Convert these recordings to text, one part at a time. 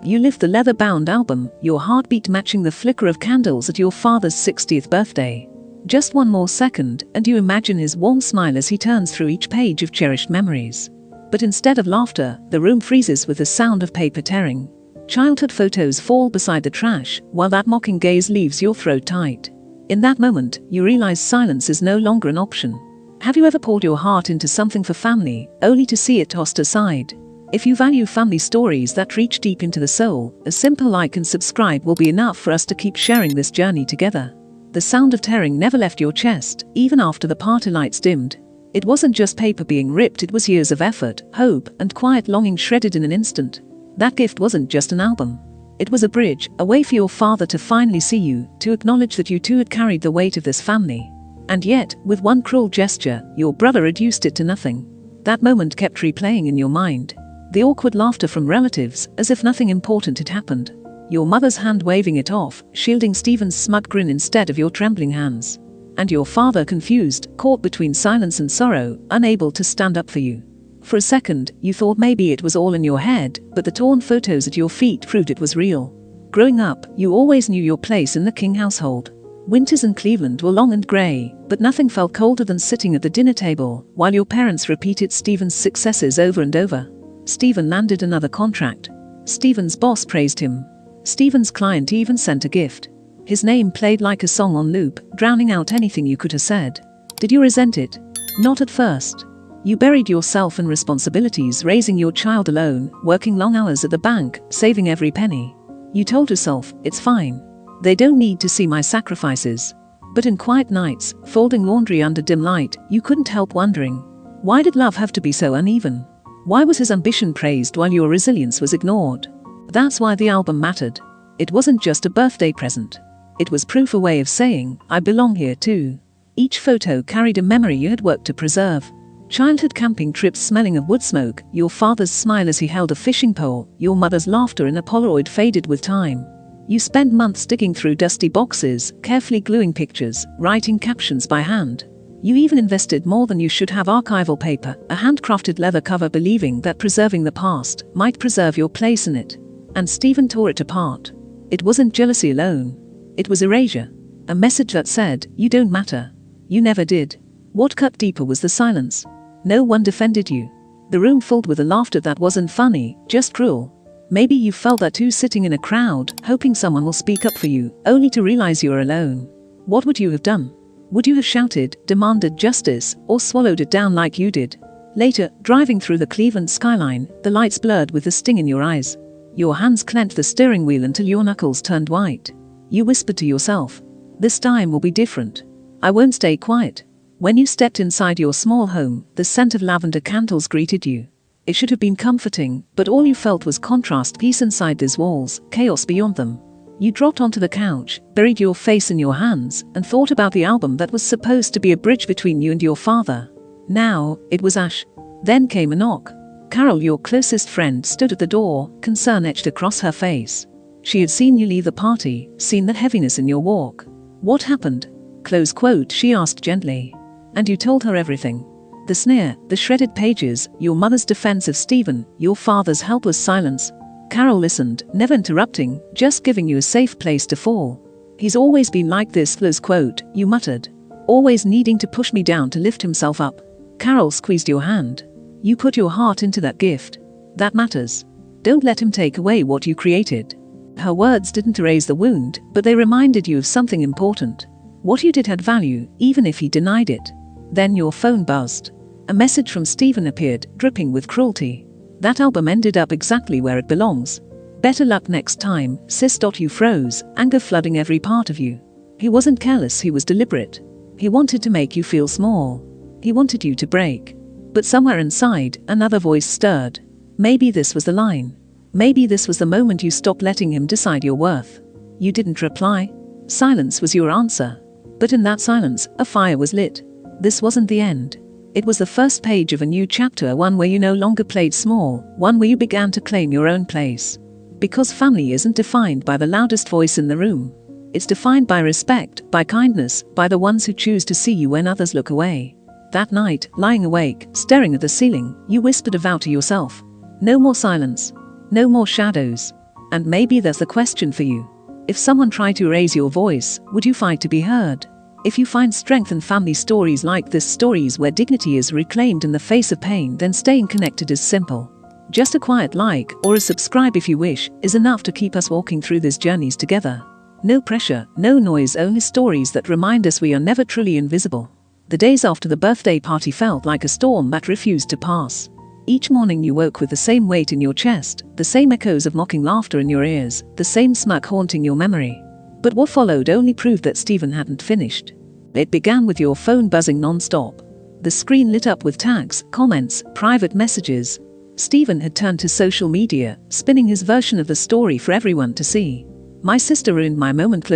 You lift the leather-bound album, your heartbeat matching the flicker of candles at your father's 60th birthday. Just one more second, and you imagine his warm smile as he turns through each page of cherished memories. But instead of laughter, the room freezes with the sound of paper tearing. Childhood photos fall beside the trash, while that mocking gaze leaves your throat tight. In that moment, you realize silence is no longer an option. Have you ever poured your heart into something for family, only to see it tossed aside? If you value family stories that reach deep into the soul, a simple like and subscribe will be enough for us to keep sharing this journey together. The sound of tearing never left your chest, even after the party lights dimmed. It wasn't just paper being ripped, it was years of effort, hope, and quiet longing shredded in an instant. That gift wasn't just an album. It was a bridge, a way for your father to finally see you, to acknowledge that you two had carried the weight of this family. And yet, with one cruel gesture, your brother reduced it to nothing. That moment kept replaying in your mind. The awkward laughter from relatives, as if nothing important had happened. Your mother's hand waving it off, shielding Stephen's smug grin instead of your trembling hands. And your father confused, caught between silence and sorrow, unable to stand up for you. For a second, you thought maybe it was all in your head, but the torn photos at your feet proved it was real. Growing up, you always knew your place in the King household. Winters in Cleveland were long and grey, but nothing felt colder than sitting at the dinner table, while your parents repeated Stephen's successes over and over. Stephen landed another contract. Stephen's boss praised him. Stephen's client even sent a gift. His name played like a song on loop, drowning out anything you could have said. Did you resent it? Not at first. You buried yourself in responsibilities, raising your child alone, working long hours at the bank, saving every penny. You told yourself, it's fine. They don't need to see my sacrifices. But in quiet nights, folding laundry under dim light, you couldn't help wondering, why did love have to be so uneven? Why was his ambition praised while your resilience was ignored? That's why the album mattered. It wasn't just a birthday present. It was proof, a way of saying, I belong here too. Each photo carried a memory you had worked to preserve. Childhood camping trips smelling of wood smoke, your father's smile as he held a fishing pole, your mother's laughter in a Polaroid faded with time. You spent months digging through dusty boxes, carefully gluing pictures, writing captions by hand. You even invested more than you should have archival paper, a handcrafted leather cover, believing that preserving the past might preserve your place in it. And Stephen tore it apart. It wasn't jealousy alone. It was erasure. A message that said, you don't matter. You never did. What cut deeper was the silence. No one defended you. The room filled with a laughter that wasn't funny, just cruel. Maybe you felt that too, sitting in a crowd, hoping someone will speak up for you, only to realize you're alone. What would you have done? Would you have shouted, demanded justice, or swallowed it down like you did? Later, driving through the Cleveland skyline, the lights blurred with the sting in your eyes. Your hands clenched the steering wheel until your knuckles turned white. You whispered to yourself, this time will be different. I won't stay quiet. When you stepped inside your small home, the scent of lavender candles greeted you. It should have been comforting, but all you felt was contrast, peace inside these walls, chaos beyond them. You dropped onto the couch, buried your face in your hands, and thought about the album that was supposed to be a bridge between you and your father. Now, it was ash. Then came a knock. Carol, your closest friend, stood at the door, concern etched across her face. She had seen you leave the party, seen the heaviness in your walk. What happened? Close quote, she asked gently. And you told her everything. The sneer, the shredded pages, your mother's defense of Stephen, your father's helpless silence. Carol listened, never interrupting, just giving you a safe place to fall. He's always been like this, close quote, you muttered. Always needing to push me down to lift himself up. Carol squeezed your hand. You put your heart into that gift. That matters. Don't let him take away what you created. Her words didn't erase the wound, but they reminded you of something important. What you did had value, even if he denied it. Then your phone buzzed. A message from Stephen appeared, dripping with cruelty. That album ended up exactly where it belongs. Better luck next time, sis. You froze, anger flooding every part of you. He wasn't careless, he was deliberate. He wanted to make you feel small. He wanted you to break. But somewhere inside, another voice stirred. Maybe this was the line. Maybe this was the moment you stopped letting him decide your worth. You didn't reply. Silence was your answer. But in that silence, a fire was lit. This wasn't the end. It was the first page of a new chapter, one where you no longer played small, one where you began to claim your own place. Because family isn't defined by the loudest voice in the room. It's defined by respect, by kindness, by the ones who choose to see you when others look away. That night, lying awake, staring at the ceiling, you whispered a vow to yourself. No more silence. No more shadows. And maybe that's the question for you. If someone tried to raise your voice, would you fight to be heard? If you find strength in family stories like this, stories where dignity is reclaimed in the face of pain, then staying connected is simple. Just a quiet like or a subscribe if you wish is enough to keep us walking through these journeys together. No pressure, no noise, only stories that remind us we are never truly invisible. The days after the birthday party felt like a storm that refused to pass. Each morning you woke with the same weight in your chest, the same echoes of mocking laughter in your ears, the same smirk haunting your memory. But what followed only proved that Stephen hadn't finished. It began with your phone buzzing non-stop. The screen lit up with tags, comments, private messages. Stephen had turned to social media, spinning his version of the story for everyone to see. "My sister ruined my moment,"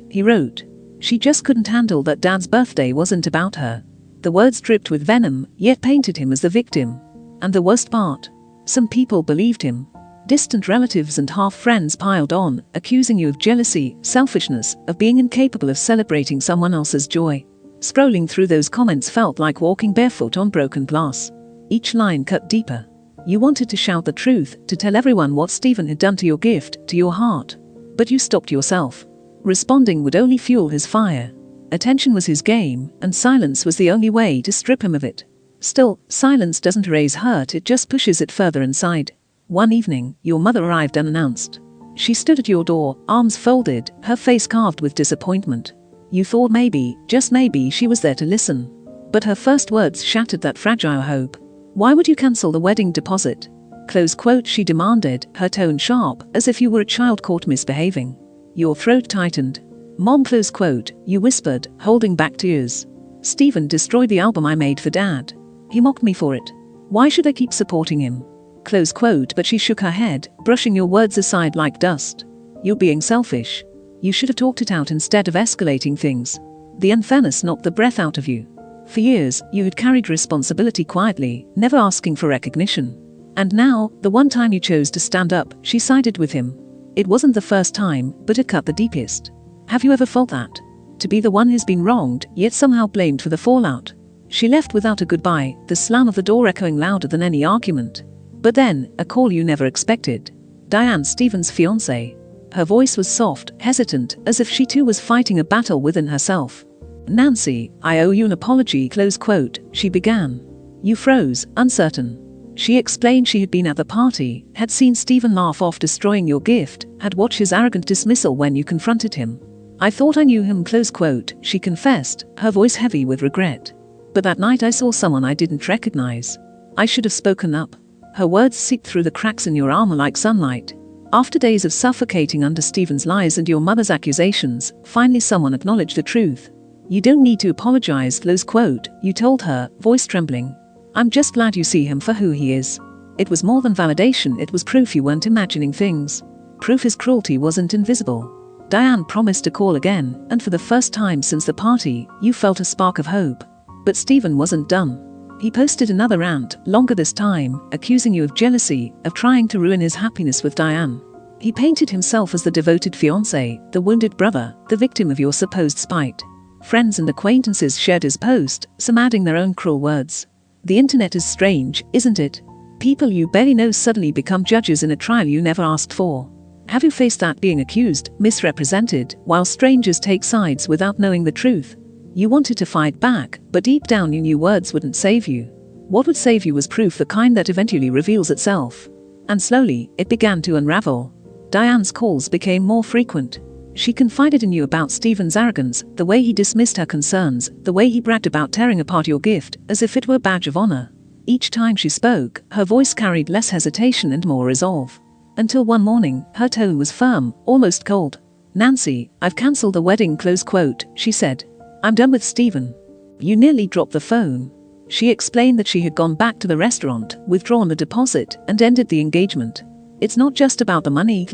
he wrote. She just couldn't handle that Dad's birthday wasn't about her. The words dripped with venom, yet painted him as the victim. And the worst part? Some people believed him. Distant relatives and half-friends piled on, accusing you of jealousy, selfishness, of being incapable of celebrating someone else's joy. Scrolling through those comments felt like walking barefoot on broken glass. Each line cut deeper. You wanted to shout the truth, to tell everyone what Stephen had done to your gift, to your heart. But you stopped yourself. Responding would only fuel his fire. Attention was his game, and silence was the only way to strip him of it. Still, silence doesn't erase hurt, it just pushes it further inside. One evening, your mother arrived unannounced. She stood at your door, arms folded, her face carved with disappointment. You thought maybe, just maybe, she was there to listen. But her first words shattered that fragile hope. "Why would you cancel the wedding deposit?" She demanded, her tone sharp, as if you were a child caught misbehaving. Your throat tightened. "Mom," you whispered, holding back tears. "Stephen destroyed the album I made for Dad. He mocked me for it. Why should I keep supporting him?" But she shook her head, brushing your words aside like dust. "You're being selfish. You should have talked it out instead of escalating things." The unfairness knocked the breath out of you. For years, you had carried responsibility quietly, never asking for recognition. And now, the one time you chose to stand up, she sided with him. It wasn't the first time, but it cut the deepest. Have you ever felt that? To be the one who's been wronged, yet somehow blamed for the fallout. She left without a goodbye, the slam of the door echoing louder than any argument. But then, a call you never expected. Diane, Stephen's fiancée. Her voice was soft, hesitant, as if she too was fighting a battle within herself. "Nancy, I owe you an apology," she began. You froze, uncertain. She explained she had been at the party, had seen Stephen laugh off destroying your gift, had watched his arrogant dismissal when you confronted him. "I thought I knew him," she confessed, her voice heavy with regret. "But that night I saw someone I didn't recognize. I should have spoken up." Her words seeped through the cracks in your armor like sunlight. After days of suffocating under Stephen's lies and your mother's accusations, finally someone acknowledged the truth. "You don't need to apologize," you told her, voice trembling. "I'm just glad you see him for who he is." It was more than validation, it was proof you weren't imagining things. Proof his cruelty wasn't invisible. Diane promised to call again, and for the first time since the party, you felt a spark of hope. But Stephen wasn't done. He posted another rant, longer this time, accusing you of jealousy, of trying to ruin his happiness with Diane. He painted himself as the devoted fiancé, the wounded brother, the victim of your supposed spite. Friends and acquaintances shared his post, some adding their own cruel words. The internet is strange, isn't it? People you barely know suddenly become judges in a trial you never asked for. Have you faced that, being accused, misrepresented, while strangers take sides without knowing the truth? You wanted to fight back, but deep down you knew words wouldn't save you. What would save you was proof, the kind that eventually reveals itself. And slowly, it began to unravel. Diane's calls became more frequent. She confided in you about Stephen's arrogance, the way he dismissed her concerns, the way he bragged about tearing apart your gift, as if it were a badge of honor. Each time she spoke, her voice carried less hesitation and more resolve. Until one morning, her tone was firm, almost cold. "Nancy, I've cancelled the wedding," she said. "I'm done with Stephen." You nearly dropped the phone. She explained that she had gone back to the restaurant, withdrawn the deposit, and ended the engagement. "It's not just about the money,"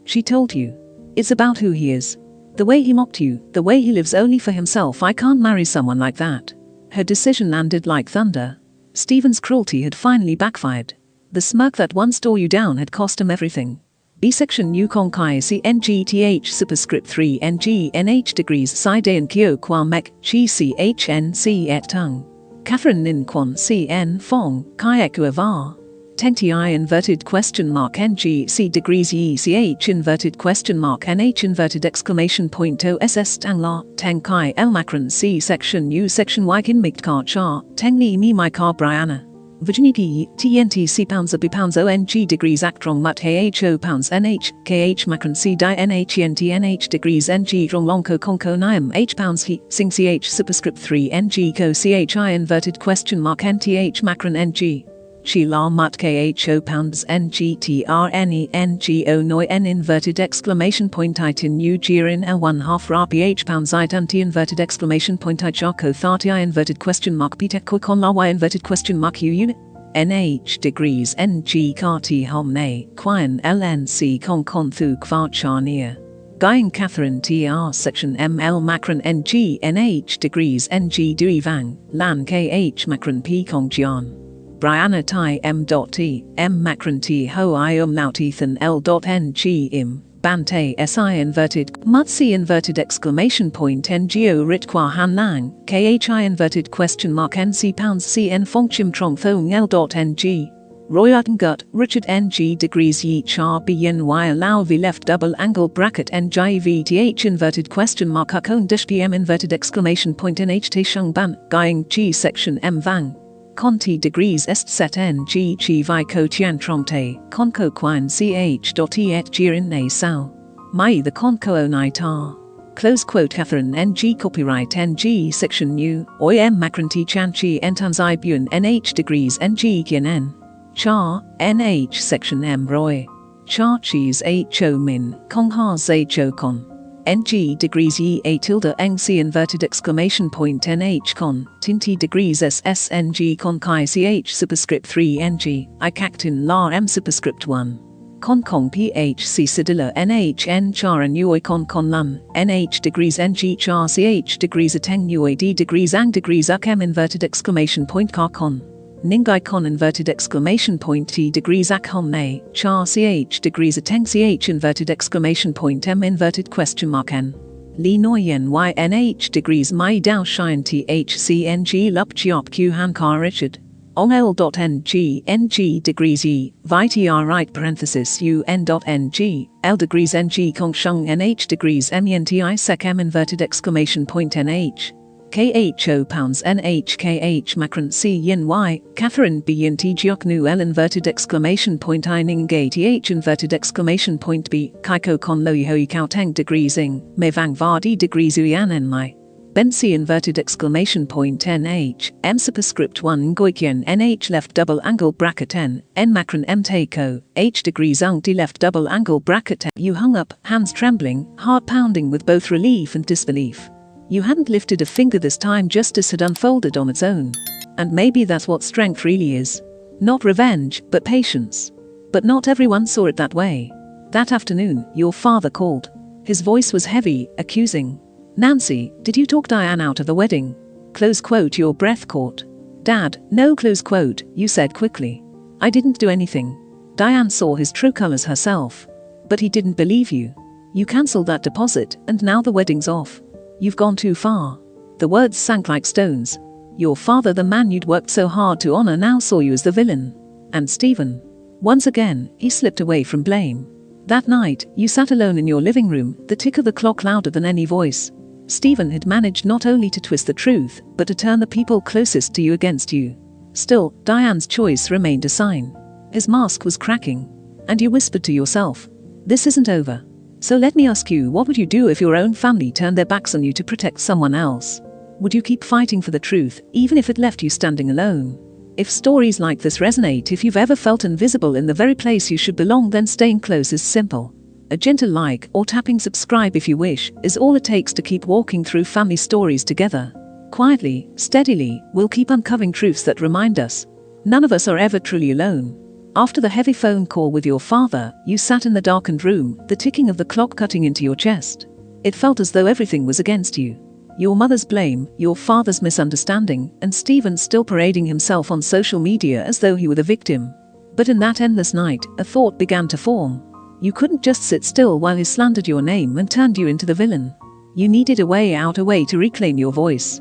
she told you. "It's about who he is. The way he mocked you, the way he lives only for himself. I can't marry someone like that." Her decision landed like thunder. Stephen's cruelty had finally backfired. The smirk that once tore you down had cost him everything. B-section Yukon Kai CNGTH superscript 3 NGNH degrees Psi Dayan Kyo Kwam Mek Chi CHNC Et Tung. Catherine Nin Kwon CN Fong Kai Eku Avar. 10ti inverted question mark ngc degrees ech inverted question mark nh inverted exclamation point oss tang la teng kai el macron c section u section wakin mikt car char teng li mi my car brianna virginity tnt c pounds a b pounds ong degrees actrong mut ho pounds nh kh macron c di nh degrees ng rong lonko conco niam h pounds he sing ch superscript 3 ng co chi inverted question mark nth macron ng Chi la mut kho pounds ngtrne ngo noi n inverted exclamation point itin u jirin l1 half ra ph pounds it anti inverted exclamation point I jarko 30 I inverted question mark ptek con la y inverted question mark u unit nh degrees ng kati homne quien lnc con thu kvar charnia Guying Catherine tr section ml macron ng nh degrees ng dui vang lan kh macron p kong jian Brianna Tai m.t, m macron t ho I umlaut ethan l.ng im, bante si inverted, mutsi inverted exclamation point ngo rit qua han lang, khi inverted question mark nc pounds cn fongchim trong thong l.ng, Royat gut, Richard ng degrees yi char bn y allow v left double angle bracket ngvth inverted question mark akon dish pm inverted exclamation point nht shung ban, guying g section m vang. Conti degrees est set ng chi vi co tian tromte, conco quine ch dot et jirin ne sao. Mai the conco onai tar. Close quote Catherine ng copyright ng section new, oi m macron ti chan chi entans I bun nh degrees ng kien n. Char, nh section m roy. Char cheese ho min, kong ha zay cho con. ng degrees ye a tilde ng c inverted exclamation point nh con tinti degrees ssng con chi ch superscript 3 ng I cactin la m superscript 1 con kong ph c cedilla nh n char and uoi con lum nh degrees ng char ch degrees ateng uoi d degrees ang degrees uk m inverted exclamation point car con Ningai con inverted exclamation point t degrees ak hom ne, char ch degrees ateng ch inverted exclamation point m inverted question mark n. Li noyen y nh degrees mai dao shine th cng lup chiop q han car richard. Ong l.ng ng degrees e, vi tr right parenthesis u n.ng, l degrees ng kong shung nh degrees menti sec m inverted exclamation point nh. Kho pounds nhkh macron c yin y, Catherine b yin t jiok nu l inverted exclamation point I ning gay th inverted exclamation point b, kaiko con lo hoi kao teng degrees ing, me vang vardi degrees uyan en mai. Ben c inverted exclamation point nh, m superscript 1 goikian nh left double angle bracket n macron m tako, h degrees ung d left double angle bracket n. You hung up, hands trembling, heart pounding with both relief and disbelief. You hadn't lifted a finger this time, justice had unfolded on its own. And maybe that's what strength really is. Not revenge, but patience. But not everyone saw it that way. That afternoon, your father called. His voice was heavy, accusing. Nancy, did you talk Diane out of the wedding? Close quote, your breath caught. Dad, no, close quote, you said quickly. I didn't do anything. Diane saw his true colors herself. But he didn't believe you. You cancelled that deposit, and now the wedding's off. You've gone too far. The words sank like stones. Your father, the man you'd worked so hard to honor, now saw you as the villain. And Stephen. Once again, he slipped away from blame. That night, you sat alone in your living room, the tick of the clock louder than any voice. Stephen had managed not only to twist the truth, but to turn the people closest to you against you. Still, Diane's choice remained a sign. His mask was cracking. And you whispered to yourself, this isn't over. So let me ask you, what would you do if your own family turned their backs on you to protect someone else? Would you keep fighting for the truth, even if it left you standing alone? If stories like this resonate, if you've ever felt invisible in the very place you should belong, then staying close is simple. A gentle like or tapping subscribe if you wish is all it takes to keep walking through family stories together. Quietly, steadily, we'll keep uncovering truths that remind us none of us are ever truly alone. After the heavy phone call with your father, you sat in the darkened room, the ticking of the clock cutting into your chest. It felt as though everything was against you. Your mother's blame, your father's misunderstanding, and Stephen still parading himself on social media as though he were the victim. But in that endless night, a thought began to form. You couldn't just sit still while he slandered your name and turned you into the villain. You needed a way out, a way to reclaim your voice.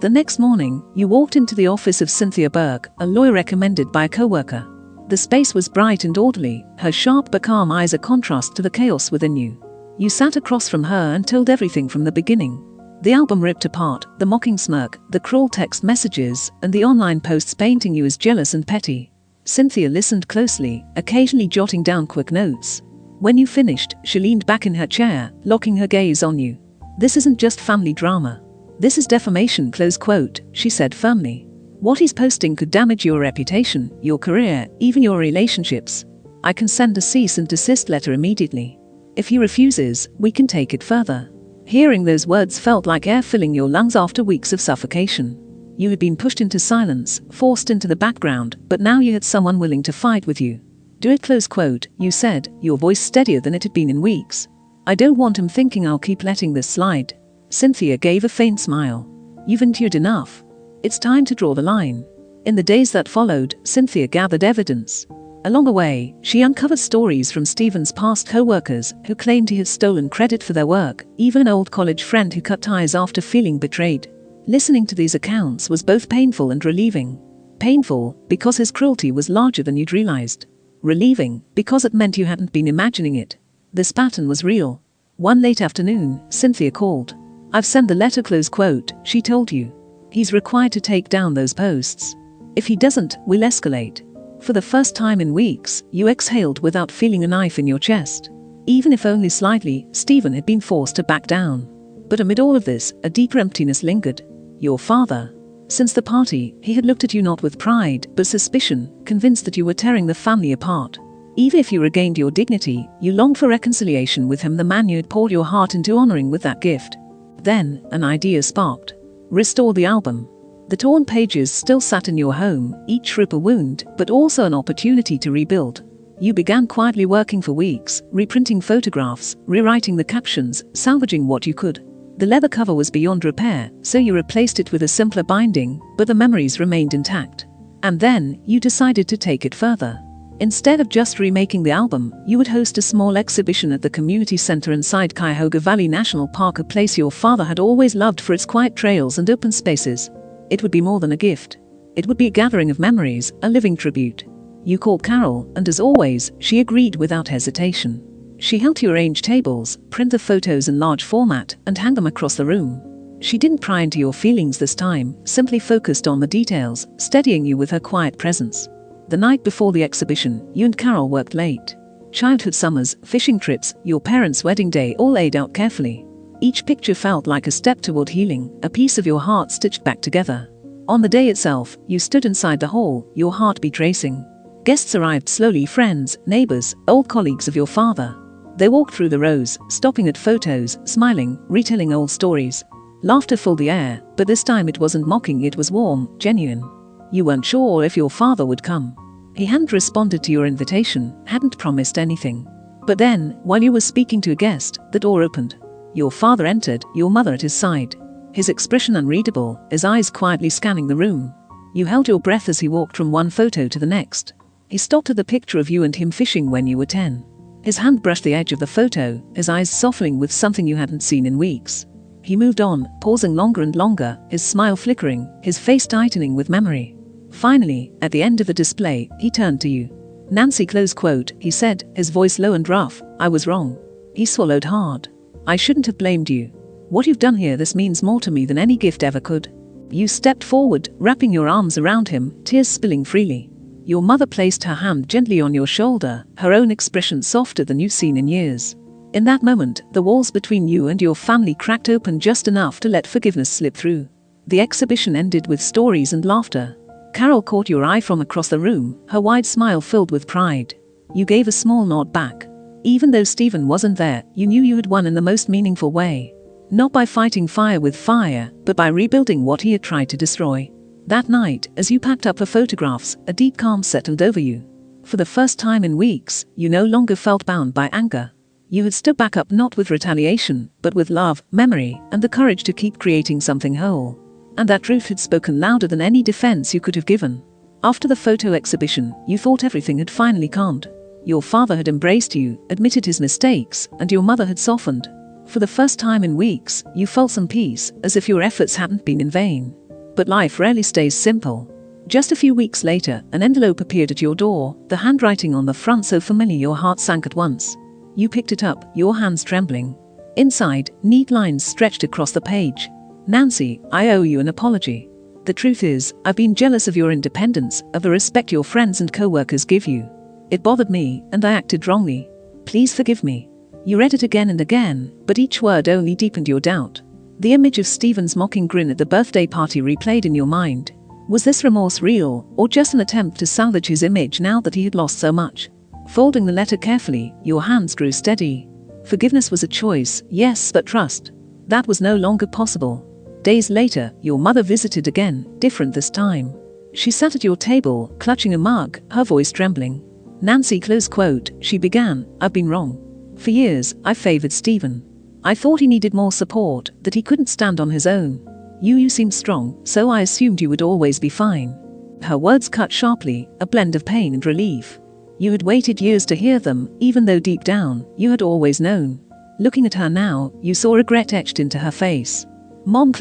The next morning, you walked into the office of Cynthia Burke, a lawyer recommended by a co-worker. The space was bright and orderly, her sharp but calm eyes a contrast to the chaos within you. You sat across from her and told everything from the beginning. The album ripped apart, the mocking smirk, the cruel text messages, and the online posts painting you as jealous and petty. Cynthia listened closely, occasionally jotting down quick notes. When you finished, she leaned back in her chair, locking her gaze on you. "This isn't just family drama. This is defamation," close quote, she said firmly. "What he's posting could damage your reputation, your career, even your relationships. I can send a cease and desist letter immediately. If he refuses, we can take it further." Hearing those words felt like air filling your lungs after weeks of suffocation. You had been pushed into silence, forced into the background, but now you had someone willing to fight with you. "Do it," close quote, you said, your voice steadier than it had been in weeks. "I don't want him thinking I'll keep letting this slide." Cynthia gave a faint smile. "You've endured enough. It's time to draw the line." In the days that followed, Cynthia gathered evidence. Along the way, she uncovered stories from Stephen's past co-workers who claimed he had stolen credit for their work, even an old college friend who cut ties after feeling betrayed. Listening to these accounts was both painful and relieving. Painful, because his cruelty was larger than you'd realized. Relieving, because it meant you hadn't been imagining it. This pattern was real. One late afternoon, Cynthia called. "I've sent the letter," close quote, she told you. "He's required to take down those posts. If he doesn't, we'll escalate." For the first time in weeks, you exhaled without feeling a knife in your chest. Even if only slightly, Stephen had been forced to back down. But amid all of this, a deeper emptiness lingered. Your father. Since the party, he had looked at you not with pride, but suspicion, convinced that you were tearing the family apart. Even if you regained your dignity, you longed for reconciliation with him, the man you had poured your heart into honoring with that gift. Then, an idea sparked. Restore the album. The torn pages still sat in your home, each rip a wound, but also an opportunity to rebuild. You began quietly working for weeks, reprinting photographs, rewriting the captions, salvaging what you could. The leather cover was beyond repair, so you replaced it with a simpler binding, but the memories remained intact. And then, you decided to take it further. Instead of just remaking the album, you would host a small exhibition at the community center inside Cuyahoga Valley National Park, a place your father had always loved for its quiet trails and open spaces. It would be more than a gift. It would be a gathering of memories, a living tribute. You called Carol, and as always, she agreed without hesitation. She helped you arrange tables, print the photos in large format, and hang them across the room. She didn't pry into your feelings this time, simply focused on the details, steadying you with her quiet presence. The night before the exhibition, you and Carol worked late. Childhood summers, fishing trips, your parents' wedding day all laid out carefully. Each picture felt like a step toward healing, a piece of your heart stitched back together. On the day itself, you stood inside the hall, your heartbeat racing. Guests arrived slowly, friends, neighbors, old colleagues of your father. They walked through the rows, stopping at photos, smiling, retelling old stories. Laughter filled the air, but this time it wasn't mocking, it was warm, genuine. You weren't sure if your father would come. He hadn't responded to your invitation, hadn't promised anything. But then, while you were speaking to a guest, the door opened. Your father entered, your mother at his side. His expression unreadable, his eyes quietly scanning the room. You held your breath as he walked from one photo to the next. He stopped at the picture of you and him fishing when you were 10. His hand brushed the edge of the photo, his eyes softening with something you hadn't seen in weeks. He moved on, pausing longer and longer, his smile flickering, his face tightening with memory. Finally, at the end of the display, he turned to you. "Nancy," close quote, he said, his voice low and rough, "I was wrong." He swallowed hard. "I shouldn't have blamed you. What you've done here, this means more to me than any gift ever could." You stepped forward, wrapping your arms around him, tears spilling freely. Your mother placed her hand gently on your shoulder, her own expression softer than you've seen in years. In that moment, the walls between you and your family cracked open just enough to let forgiveness slip through. The exhibition ended with stories and laughter. Carol caught your eye from across the room, her wide smile filled with pride. You gave a small nod back. Even though Stephen wasn't there, you knew you had won in the most meaningful way. Not by fighting fire with fire, but by rebuilding what he had tried to destroy. That night, as you packed up the photographs, a deep calm settled over you. For the first time in weeks, you no longer felt bound by anger. You had stood back up not with retaliation, but with love, memory, and the courage to keep creating something whole. And that truth had spoken louder than any defense you could have given. After the photo exhibition, you thought everything had finally calmed. Your father had embraced you, admitted his mistakes, and your mother had softened. For the first time in weeks, you felt some peace, as if your efforts hadn't been in vain. But life rarely stays simple. Just a few weeks later, an envelope appeared at your door, the handwriting on the front so familiar your heart sank at once. You picked it up, your hands trembling. Inside, neat lines stretched across the page. Nancy, I owe you an apology. The truth is, I've been jealous of your independence, of the respect your friends and co-workers give you. It bothered me, and I acted wrongly. Please forgive me. You read it again and again, but each word only deepened your doubt. The image of Stephen's mocking grin at the birthday party replayed in your mind. Was this remorse real, or just an attempt to salvage his image now that he had lost so much? Folding the letter carefully, your hands grew steady. Forgiveness was a choice, yes, but trust. That was no longer possible. Days later, your mother visited again, different this time. She sat at your table, clutching a mug, her voice trembling. Nancy, she began, I've been wrong. For years, I favored Stephen. I thought he needed more support, that he couldn't stand on his own. You seemed strong, so I assumed you would always be fine. Her words cut sharply, a blend of pain and relief. You had waited years to hear them, even though deep down, you had always known. Looking at her now, you saw regret etched into her face. Mom,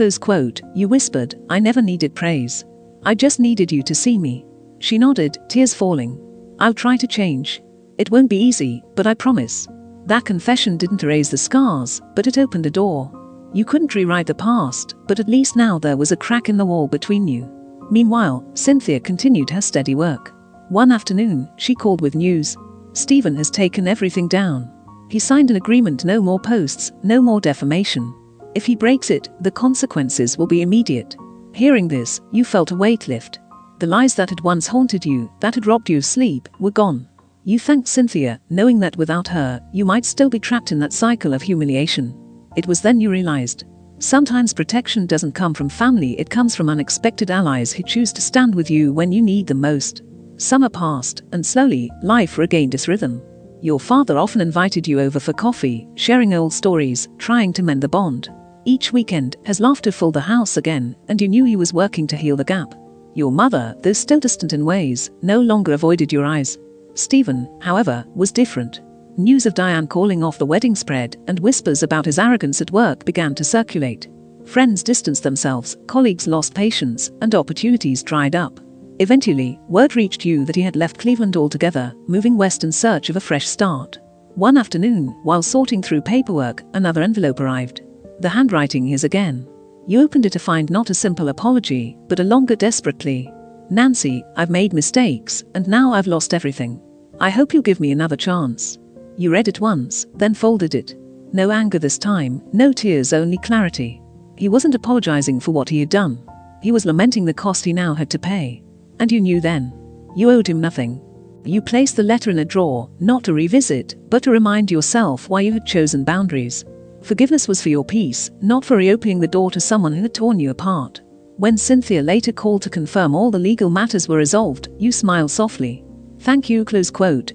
you whispered, I never needed praise. I just needed you to see me. She nodded, tears falling. I'll try to change. It won't be easy, but I promise. That confession didn't erase the scars, but it opened a door. You couldn't rewrite the past, but at least now there was a crack in the wall between you. Meanwhile, Cynthia continued her steady work. One afternoon, she called with news. Stephen has taken everything down. He signed an agreement, no more posts, no more defamation. If he breaks it, the consequences will be immediate. Hearing this, you felt a weight lift. The lies that had once haunted you, that had robbed you of sleep, were gone. You thanked Cynthia, knowing that without her, you might still be trapped in that cycle of humiliation. It was then you realized. Sometimes protection doesn't come from family, it comes from unexpected allies who choose to stand with you when you need them most. Summer passed, and slowly, life regained its rhythm. Your father often invited you over for coffee, sharing old stories, trying to mend the bond. Each weekend, his laughter filled the house again, and you knew he was working to heal the gap. Your mother, though still distant in ways, no longer avoided your eyes. Stephen, however, was different. News of Diane calling off the wedding spread, and whispers about his arrogance at work began to circulate. Friends distanced themselves, colleagues lost patience, and opportunities dried up. Eventually, word reached you that he had left Cleveland altogether, moving west in search of a fresh start. One afternoon, while sorting through paperwork, another envelope arrived. The handwriting his again. You opened it to find not a simple apology, but a longer, desperate plea. Nancy, I've made mistakes, and now I've lost everything. I hope you'll give me another chance. You read it once, then folded it. No anger this time, no tears, only clarity. He wasn't apologizing for what he had done. He was lamenting the cost he now had to pay. And you knew then. You owed him nothing. You placed the letter in a drawer, not to revisit, but to remind yourself why you had chosen boundaries. Forgiveness was for your peace, not for reopening the door to someone who had torn you apart. When Cynthia later called to confirm all the legal matters were resolved, you smiled softly. Thank you,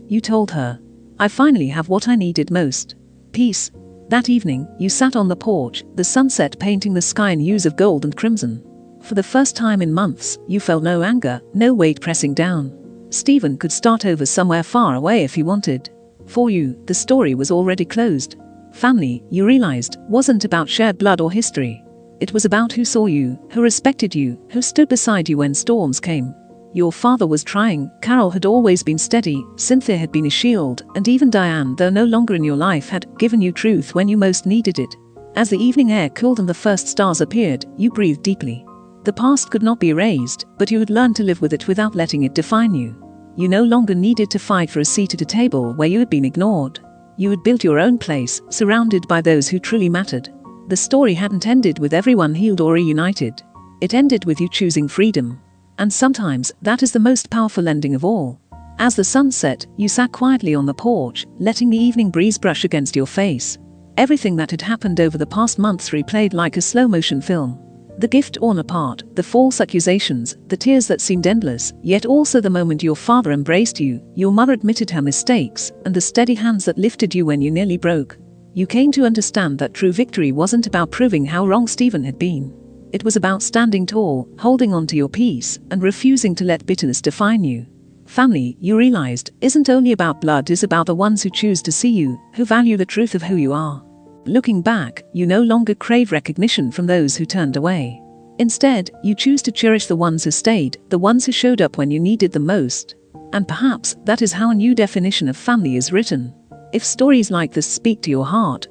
you told her. I finally have what I needed most. Peace. That evening, you sat on the porch, the sunset painting the sky in hues of gold and crimson. For the first time in months, you felt no anger, no weight pressing down. Stephen could start over somewhere far away if he wanted. For you, the story was already closed. Family, you realized, wasn't about shared blood or history. It was about who saw you, who respected you, who stood beside you when storms came. Your father was trying, Carol had always been steady, Cynthia had been a shield, and even Diane, though no longer in your life, had given you truth when you most needed it. As the evening air cooled and the first stars appeared, you breathed deeply. The past could not be erased, but you had learned to live with it without letting it define you. You no longer needed to fight for a seat at a table where you had been ignored. You had built your own place, surrounded by those who truly mattered. The story hadn't ended with everyone healed or reunited. It ended with you choosing freedom. And sometimes, that is the most powerful ending of all. As the sun set, you sat quietly on the porch, letting the evening breeze brush against your face. Everything that had happened over the past months replayed like a slow-motion film. The gift torn apart, the false accusations, the tears that seemed endless, yet also the moment your father embraced you, your mother admitted her mistakes, and the steady hands that lifted you when you nearly broke. You came to understand that true victory wasn't about proving how wrong Stephen had been. It was about standing tall, holding on to your peace, and refusing to let bitterness define you. Family, you realized, isn't only about blood, it's about the ones who choose to see you, who value the truth of who you are. Looking back, you no longer crave recognition from those who turned away. Instead, you choose to cherish the ones who stayed, the ones who showed up when you needed them most. And perhaps that is how a new definition of family is written. If stories like this speak to your heart,